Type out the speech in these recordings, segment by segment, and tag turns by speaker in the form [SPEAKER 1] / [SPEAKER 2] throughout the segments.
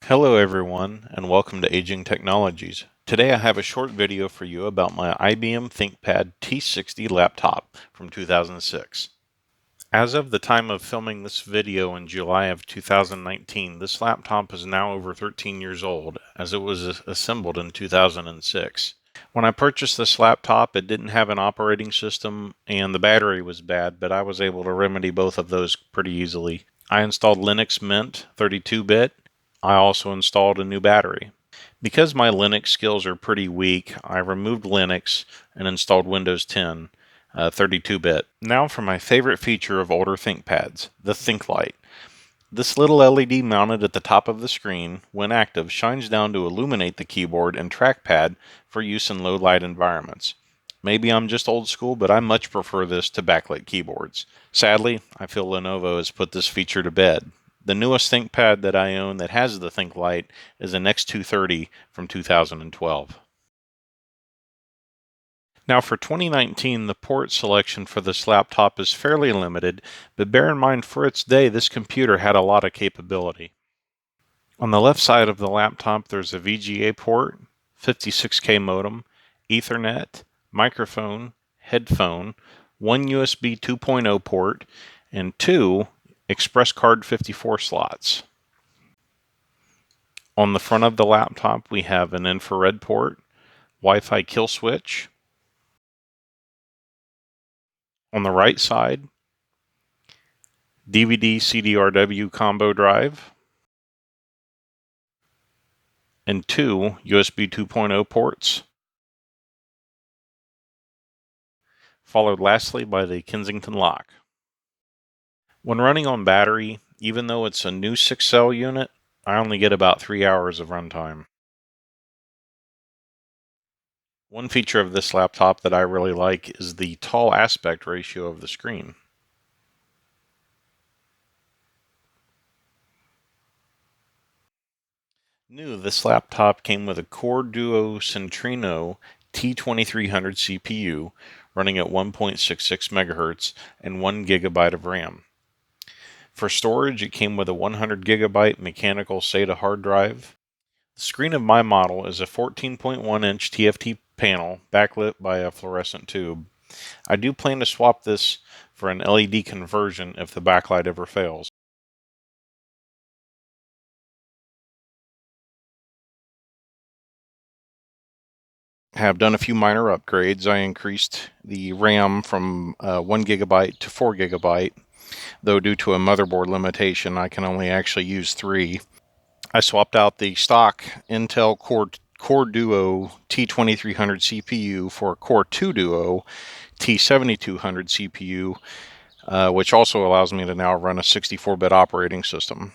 [SPEAKER 1] Hello everyone, and welcome to Aging Technologies. Today I have a short video for you about my IBM ThinkPad T60 laptop from 2006. As of the time of filming this video in July of 2019, this laptop is now over 13 years old, as it was assembled in 2006. When I purchased this laptop, it didn't have an operating system and the battery was bad, but I was able to remedy both of those pretty easily. I installed Linux Mint 32-bit. I also installed a new battery. Because my Linux skills are pretty weak, I removed Linux and installed Windows 10, 32-bit. Now for my favorite feature of older ThinkPads, the ThinkLight. This little LED mounted at the top of the screen, when active, shines down to illuminate the keyboard and trackpad for use in low light environments. Maybe I'm just old school, but I much prefer this to backlit keyboards. Sadly, I feel Lenovo has put this feature to bed. The newest ThinkPad that I own that has the ThinkLight is an X230 from 2012. Now for 2019, the port selection for this laptop is fairly limited, but bear in mind for its day, this computer had a lot of capability. On the left side of the laptop, there's a VGA port, 56K modem, Ethernet, microphone, headphone, one USB 2.0 port, and two Express Card 54 slots. On the front of the laptop, we have an infrared port, Wi-Fi kill switch. On the right side, DVD CDRW combo drive, and two USB 2.0 ports, followed lastly by the Kensington lock. When running on battery, even though it's a new 6-cell unit, I only get about 3 hours of runtime. One feature of this laptop that I really like is the tall aspect ratio of the screen. New, this laptop came with a Core Duo Centrino T2300 CPU running at 1.66 MHz and 1 GB of RAM. For storage, it came with a 100 GB mechanical SATA hard drive. The screen of my model is a 14.1-inch TFT panel backlit by a fluorescent tube. I do plan to swap this for an LED conversion if the backlight ever fails. Have done a few minor upgrades. I increased the RAM from 1 GB to 4 GB, though due to a motherboard limitation, I can only actually use 3. I swapped out the stock Intel Core Duo T2300 CPU for a Core 2 Duo T7200 CPU, which also allows me to now run a 64-bit operating system,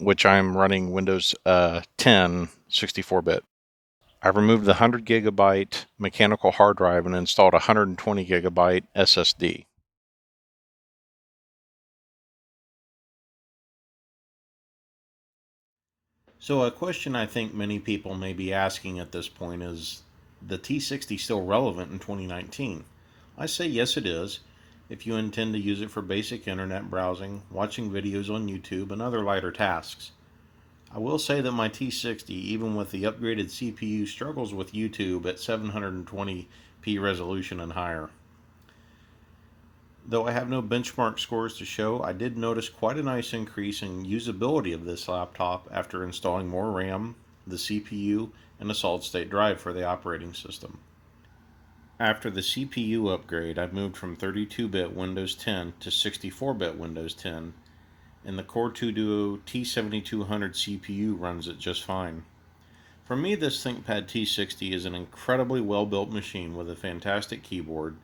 [SPEAKER 1] which I'm running Windows 10 64-bit. I removed the 100 gigabyte mechanical hard drive and installed a 120 gigabyte SSD. So a question I think many people may be asking at this point is, the T60 still relevant in 2019? I say yes it is, if you intend to use it for basic internet browsing, watching videos on YouTube, and other lighter tasks. I will say that my T60, even with the upgraded CPU, struggles with YouTube at 720p resolution and higher. Though I have no benchmark scores to show, I did notice quite a nice increase in usability of this laptop after installing more RAM, the CPU, and a solid-state drive for the operating system. After the CPU upgrade, I moved from 32-bit Windows 10 to 64-bit Windows 10, and the Core 2 Duo T7200 CPU runs it just fine. For me, this ThinkPad T60 is an incredibly well-built machine with a fantastic keyboard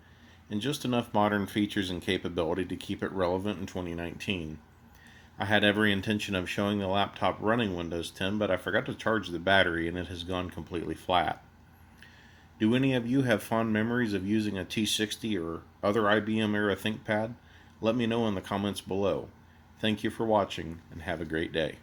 [SPEAKER 1] and just enough modern features and capability to keep it relevant in 2019. I had every intention of showing the laptop running Windows 10, but I forgot to charge the battery and it has gone completely flat. Do any of you have fond memories of using a T60 or other IBM era ThinkPad? Let me know in the comments below. Thank you for watching and have a great day.